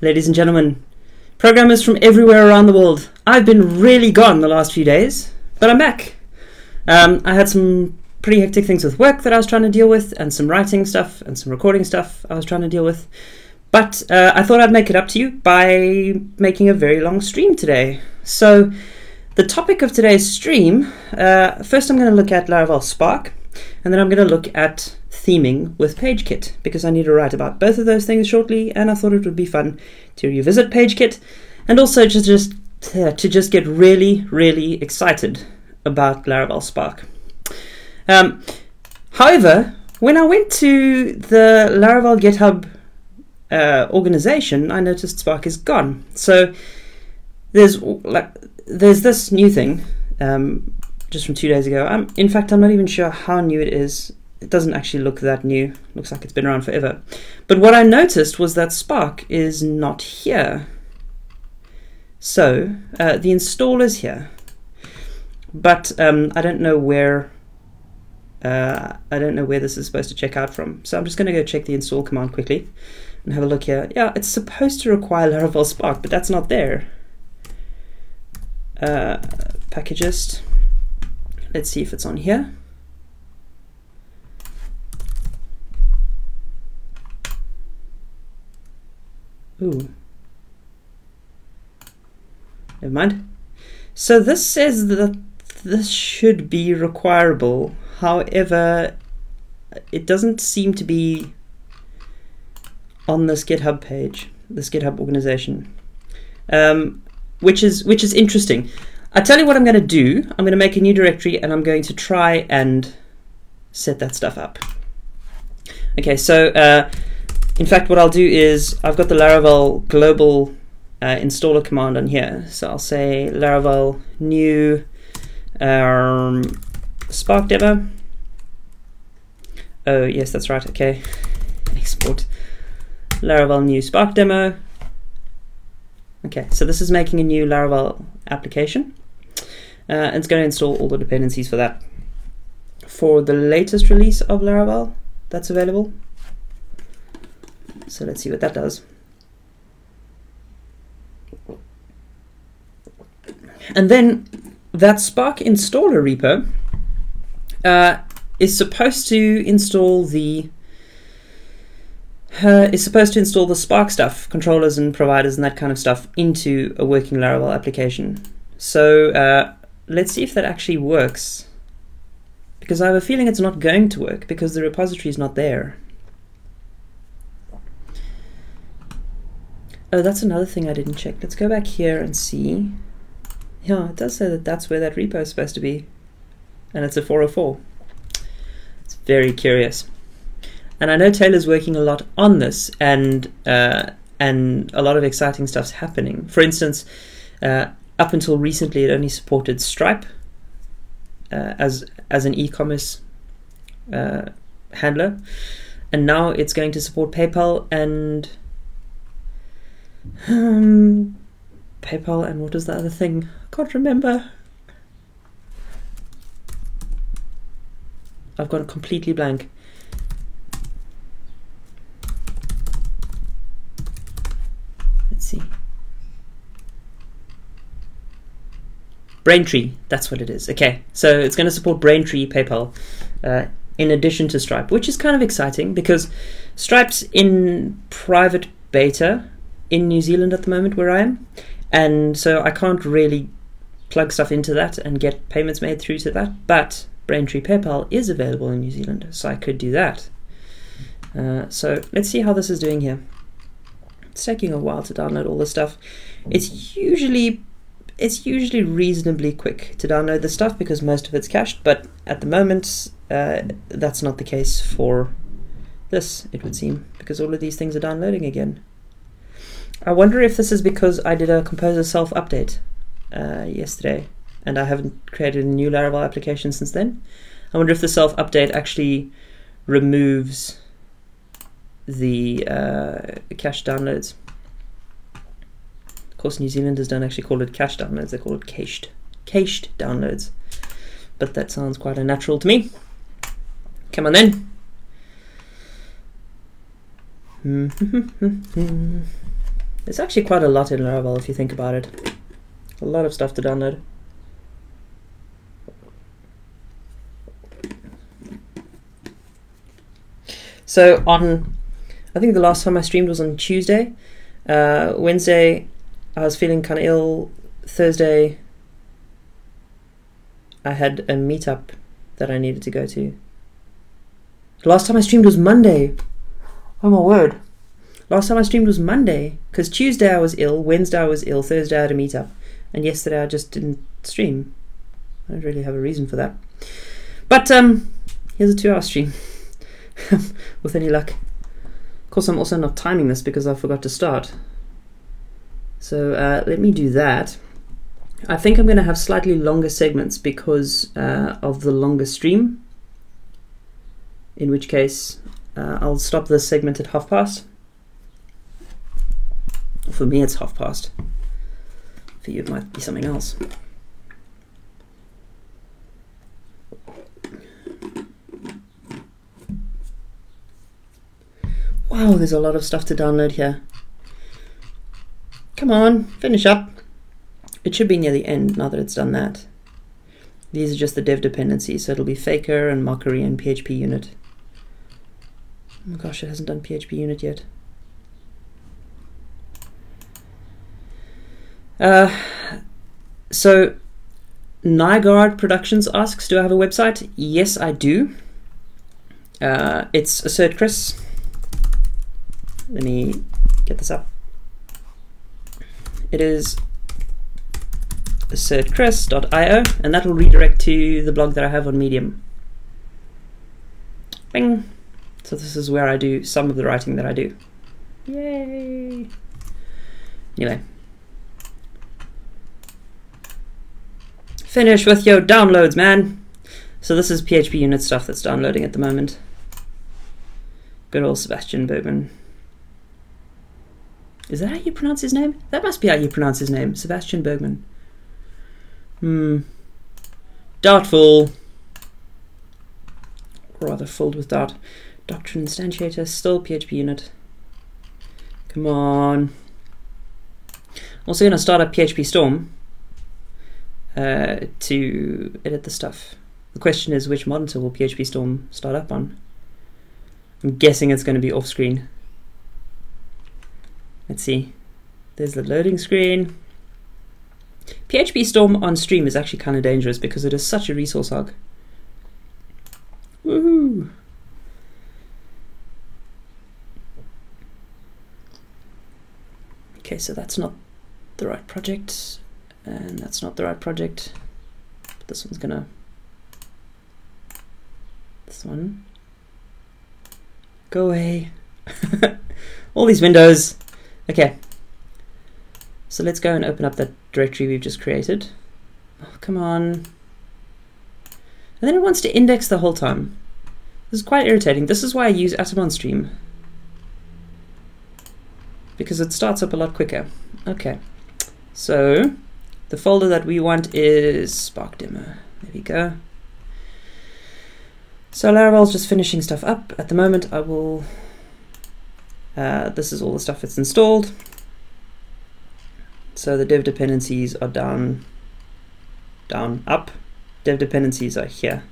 ladies and gentlemen, programmers from everywhere around the world. I've been really gone the last few days, but I'm back. I had some pretty hectic things with work that I was trying to deal with, and some writing stuff and some recording stuff I was trying to deal with. But I thought I'd make it up to you by making a very long stream today. So the topic of today's stream, first I'm going to look at Laravel Spark, and then I'm going to look at theming with Pagekit, because I need to write about both of those things shortly, and I thought it would be fun to revisit Pagekit, and also to just get really excited about Laravel Spark. However, when I went to the Laravel GitHub organization, I noticed Spark is gone. So there's this new thing just from 2 days ago. In fact, I'm not even sure how new it is. It doesn't actually look that new. Looks like it's been around forever. But what I noticed was that Spark is not here. So the installer's here, but I don't know where this is supposed to check out from. So I'm just going to go check the install command quickly and have a look here. Yeah, it's supposed to require Laravel Spark, but that's not there. Pagekit. Let's see if it's on here. Ooh. Never mind. So this says that this should be requirable. However, it doesn't seem to be on this GitHub page, this GitHub organization, which is interesting. I tell you what I'm going to do. I'm going to make a new directory, and I'm going to try and set that stuff up. Okay, so in fact, what I'll do is I've got the Laravel global installer command on here. So I'll say Laravel new Spark demo. Oh yes, that's right. Okay, export Laravel new Spark demo. Okay, so this is making a new Laravel application, and it's going to install all the dependencies for that. For the latest release of Laravel that's available. So let's see what that does. And then that Spark installer repo is supposed to install the Spark stuff, controllers and providers and that kind of stuff, into a working Laravel application. So let's see if that actually works, because I have a feeling it's not going to work because the repository is not there. Oh, that's another thing I didn't check. Let's go back here and see. Yeah, it does say that that's where that repo is supposed to be, and it's a 404. It's very curious. And I know Taylor's working a lot on this, and a lot of exciting stuff's happening. For instance, up until recently, it only supported Stripe as an e-commerce handler, and now it's going to support PayPal and what was the other thing? I can't remember. I've gone completely blank. Let's see. Braintree, that's what it is. Okay, so it's going to support Braintree PayPal in addition to Stripe, which is kind of exciting because Stripe's in private beta in New Zealand at the moment where I am, and so I can't really plug stuff into that and get payments made through to that, but Braintree PayPal is available in New Zealand, so I could do that. So let's see how this is doing here. It's taking a while to download all this stuff. It's usually reasonably quick to download the stuff because most of it's cached, but at the moment that's not the case for this, it would seem, because all of these things are downloading again. I wonder if this is because I did a Composer self update yesterday, and I haven't created a new Laravel application since then. I wonder if the self update actually removes the cached downloads. Of course, New Zealanders don't actually call it cached downloads; they call it cached downloads. But that sounds quite unnatural to me. Come on then. There's actually quite a lot in Laravel if you think about it. A lot of stuff to download. So I think the last time I streamed was on Tuesday. Wednesday, I was feeling kind of ill. Thursday, I had a meetup that I needed to go to. The last time I streamed was Monday. Oh my word. Last time I streamed was Monday, because Tuesday I was ill, Wednesday I was ill, Thursday I had a meetup, and yesterday I just didn't stream. I don't really have a reason for that. But here's a 2-hour stream, with any luck. Of course, I'm also not timing this because I forgot to start. So let me do that. I think I'm going to have slightly longer segments because of the longer stream, in which case I'll stop this segment at past. For me it's past. For you it might be something else. Wow, there's a lot of stuff to download here. Come on, finish up. It should be near the end now that it's done that. These are just the dev dependencies, so it'll be Faker and Mockery and PHP unit. Oh my gosh, it hasn't done PHP unit yet. So Nygaard Productions asks, do I have a website? Yes, I do. It's assertchris. Let me get this up. It is assertchris.io, and that will redirect to the blog that I have on Medium. Bing! So this is where I do some of the writing that I do. Yay! Anyway. Finish with your downloads, man! So this is PHP unit stuff that's downloading at the moment. Good old Sebastian Bergman. Is that how you pronounce his name? That must be how you pronounce his name. Sebastian Bergman. Doubtful. Rather filled with doubt. Doctrine instantiator, still PHP unit. Come on. Also going to start up PHP Storm to edit the stuff. The question is, which monitor will PHP Storm start up on? I'm guessing it's going to be off screen. Let's see. There's the loading screen. PHP Storm on stream is actually kind of dangerous because it is such a resource hog. Woohoo! Okay, so that's not the right project, and that's not the right project. But this one's gonna. This one. Go away. All these windows. Okay. So let's go and open up that directory we've just created. Oh, come on. And then it wants to index the whole time. This is quite irritating. This is why I use Atom on stream, because it starts up a lot quicker. Okay. So the folder that we want is Spark Demo. There we go. So Laravel's just finishing stuff up. At the moment I will... this is all the stuff that's installed. So the dev dependencies are down, up. Dev dependencies are here.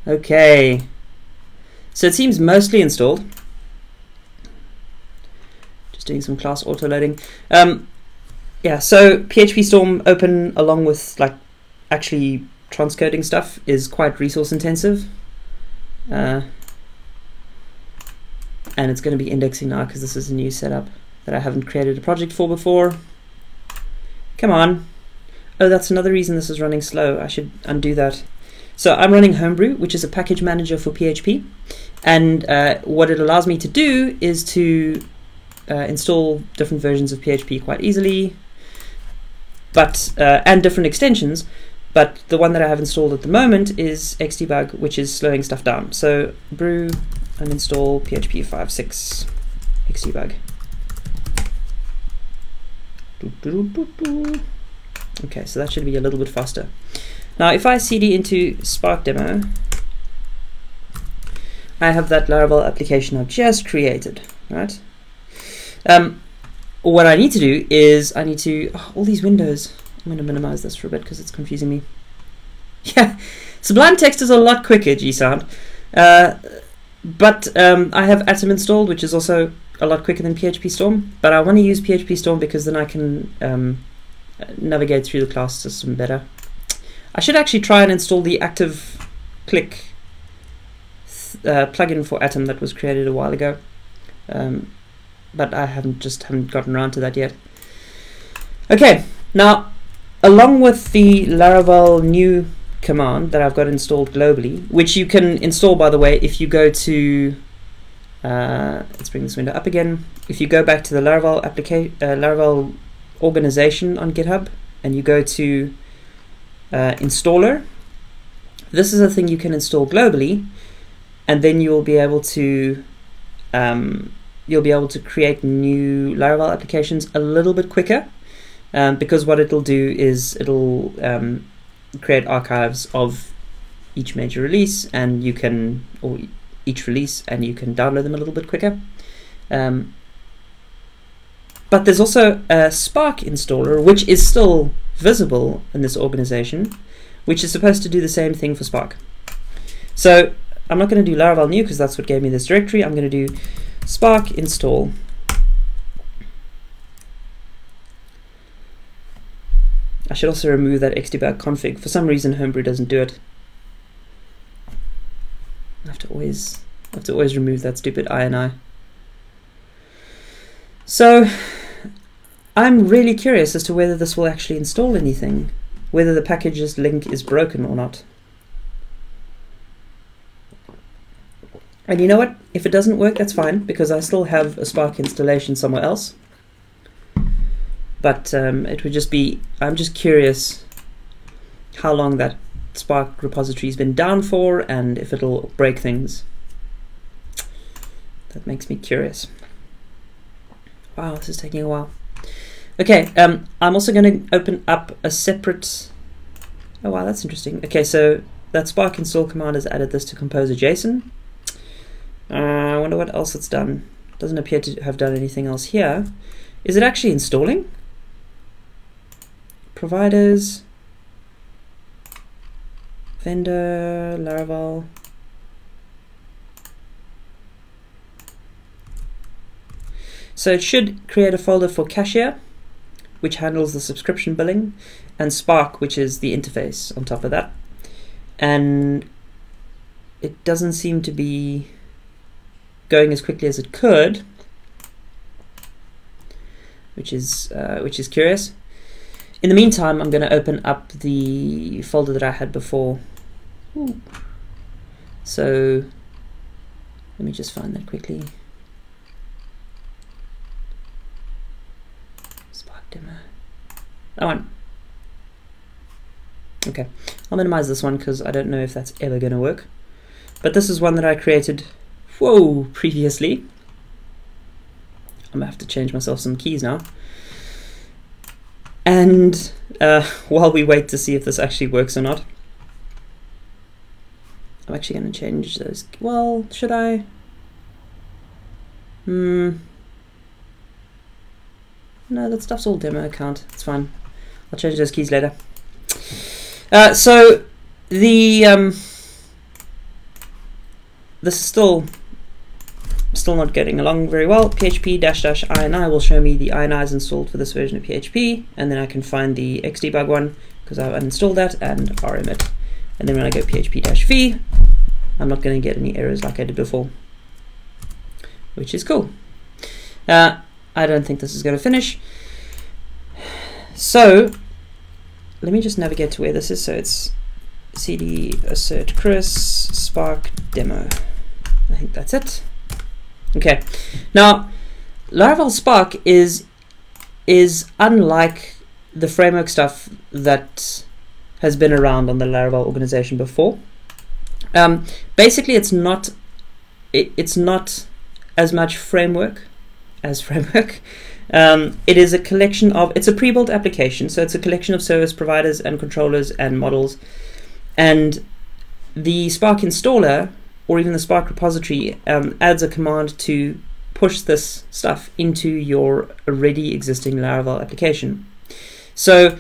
Okay. So it seems mostly installed. Just doing some class autoloading. Yeah, so PHP Storm open along with like actually transcoding stuff is quite resource intensive. And it's going to be indexing now because this is a new setup that I haven't created a project for before. Come on. Oh, that's another reason this is running slow. I should undo that. So I'm running Homebrew, which is a package manager for PHP. And what it allows me to do is to install different versions of PHP quite easily, but and different extensions. But the one that I have installed at the moment is Xdebug, which is slowing stuff down. So brew and install PHP 5.6 Xdebug. Okay, so that should be a little bit faster. Now if I cd into Spark Demo, I have that Laravel application I've just created, right? What I need to do is I need to all these windows. I'm going to minimize this for a bit because it's confusing me. Yeah, Sublime Text is a lot quicker, Gsound, but I have Atom installed, which is also a lot quicker than PHP Storm. But I want to use PHP Storm because then I can navigate through the class system better. I should actually try and install the Active Click plugin for Atom that was created a while ago, but I haven't gotten around to that yet. Okay, now along with the Laravel new command that I've got installed globally, which you can install, by the way, if you go to let's bring this window up again. If you go back to the Laravel Laravel organization on GitHub and you go to installer, this is a thing you can install globally, and then you'll be able to create new Laravel applications a little bit quicker, because what it'll do is it'll create archives of each major release, and you can, or each release, and you can download them a little bit quicker. But there's also a Spark installer, which is still visible in this organization, which is supposed to do the same thing for Spark. So I'm not going to do Laravel new because that's what gave me this directory. I'm going to do Spark install. I should also remove that xdebug config. For some reason Homebrew doesn't do it. I have to always remove that stupid INI. So I'm really curious as to whether this will actually install anything, whether the packages link is broken or not. And you know what? If it doesn't work, that's fine, because I still have a Spark installation somewhere else. But it would just be, I'm just curious how long that Spark repository has been down for, and if it'll break things. That makes me curious. Wow, this is taking a while. Okay, I'm also going to open up a separate... Oh wow, that's interesting. Okay, so that Spark install command has added this to Composer.json. I wonder what else it's done. Doesn't appear to have done anything else here. Is it actually installing? Providers, vendor, Laravel. So it should create a folder for Cashier, which handles the subscription billing, and Spark, which is the interface on top of that. And it doesn't seem to be going as quickly as it could, which is curious. In the meantime, I'm going to open up the folder that I had before. Ooh. So let me just find that quickly. Spark demo. That one. Okay, I'll minimize this one because I don't know if that's ever going to work. But this is one that I created, previously. I'm going to have to change myself some keys now. And while we wait to see if this actually works or not, I'm actually going to change those. Well, should I? No, that stuff's all demo account. It's fine. I'll change those keys later. So the this is still not getting along very well. php-ini will show me the inis installed for this version of PHP, and then I can find the xdebug one because I've uninstalled that, and rm it. And then when I go php-v, I'm not going to get any errors like I did before, which is cool. I don't think this is going to finish. So let me just navigate to where this is. So it's cd assertchris spark demo. I think that's it. Okay, now Laravel Spark is unlike the framework stuff that has been around on the Laravel organization before. Basically, it's not as much framework as framework. It is a collection of, it's a pre-built application, so it's a collection of service providers and controllers and models, and the Spark installer, or even the Spark repository, adds a command to push this stuff into your already existing Laravel application. So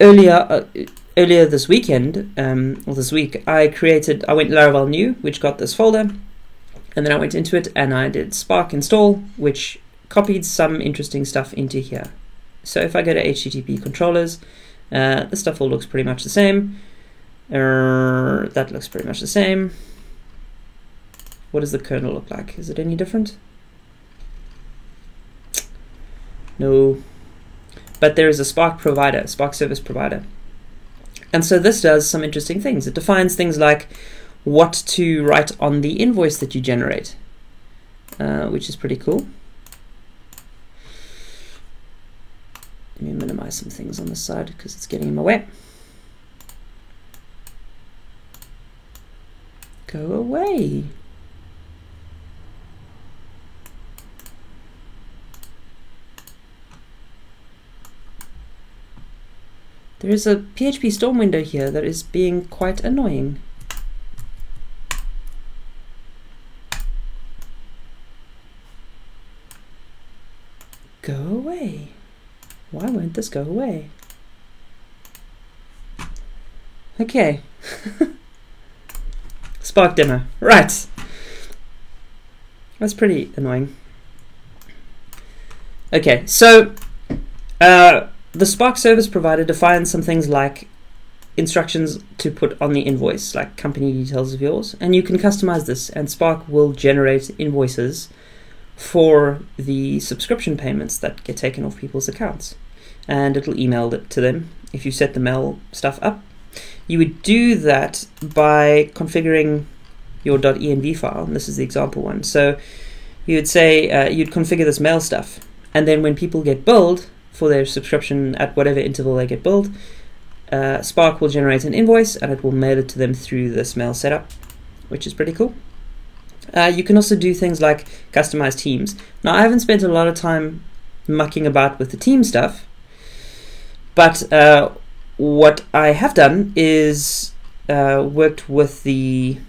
earlier this weekend, or this week, I went Laravel new, which got this folder, and then I went into it and I did Spark install, which copied some interesting stuff into here. So if I go to HTTP controllers, this stuff all looks pretty much the same. That looks pretty much the same. What does the kernel look like? Is it any different? No. But there is a Spark provider, Spark service provider. And so this does some interesting things. It defines things like what to write on the invoice that you generate, which is pretty cool. Let me minimize some things on the side because it's getting in my way. Go away. There is a PHP Storm window here that is being quite annoying. Go away. Why won't this go away? Okay. Spark demo. Right. That's pretty annoying. Okay, so the Spark service provider defines some things like instructions to put on the invoice, like company details of yours, and you can customize this, and Spark will generate invoices for the subscription payments that get taken off people's accounts, and it'll email it to them if you set the mail stuff up. You would do that by configuring your .env file, and this is the example one. So you would say you'd configure this mail stuff, and then when people get billed for their subscription at whatever interval they get billed, Spark will generate an invoice and it will mail it to them through this mail setup, which is pretty cool. You can also do things like customize teams. Now, I haven't spent a lot of time mucking about with the team stuff, but what I have done is worked with the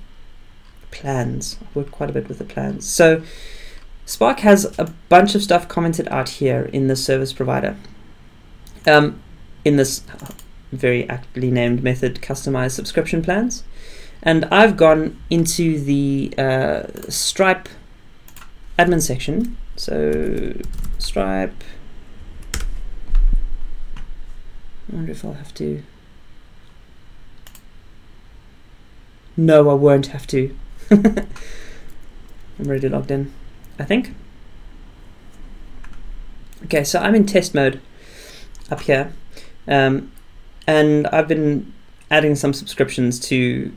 plans. I've worked quite a bit with the plans. So Spark has a bunch of stuff commented out here in the service provider. In this very aptly named method, customize subscription plans. And I've gone into the Stripe admin section. So Stripe. I wonder if I'll have to. No, I won't have to. I'm already logged in, I think. Okay, so I'm in test mode up here, and I've been adding some subscriptions to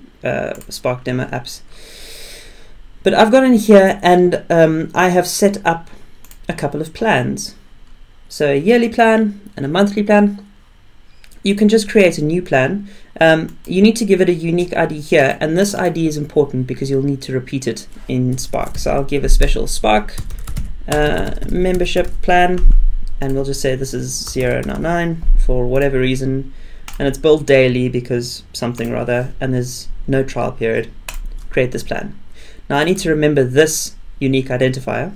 Spark demo apps. But I've gone in here and I have set up a couple of plans. So a yearly plan and a monthly plan. You can just create a new plan. You need to give it a unique ID here, and this ID is important because you'll need to repeat it in Spark. So I'll give a special Spark membership plan, and we'll just say this is 099 for whatever reason, and it's billed daily because something or other, and there's no trial period. Create this plan. Now I need to remember this unique identifier.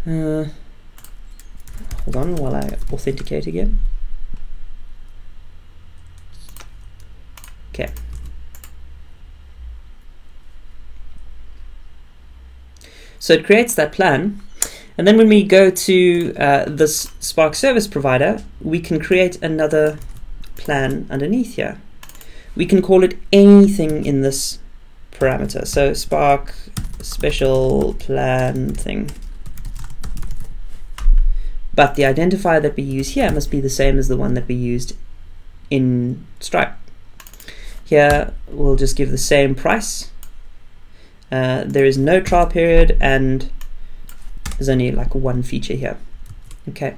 Hold on while I authenticate again. Okay. So it creates that plan, and then when we go to this Spark service provider, we can create another plan underneath here. We can call it anything in this parameter. So Spark special plan thing. But the identifier that we use here must be the same as the one that we used in Stripe. Here we'll just give the same price. There is no trial period, and there's only like one feature here. Okay.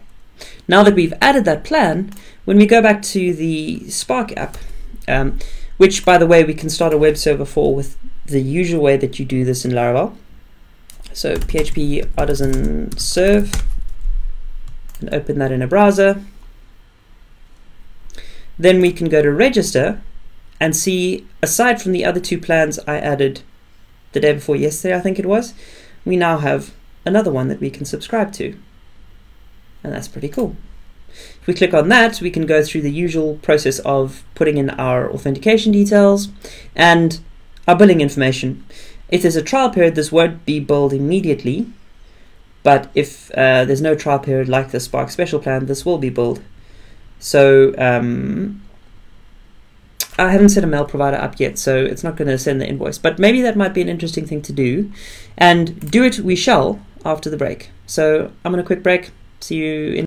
Now that we've added that plan, when we go back to the Spark app, which by the way we can start a web server for with the usual way that you do this in Laravel. So PHP artisan serve, and open that in a browser. Then we can go to register and see, aside from the other two plans I added the day before yesterday, I think it was, we now have another one that we can subscribe to. And that's pretty cool. If we click on that, we can go through the usual process of putting in our authentication details and our billing information. If there's a trial period, this won't be billed immediately, but if there's no trial period like the Spark Special Plan, this will be billed. So I haven't set a mail provider up yet, so it's not going to send the invoice, but maybe that might be an interesting thing to do, and do it we shall after the break. So I'm going to quick break. See you in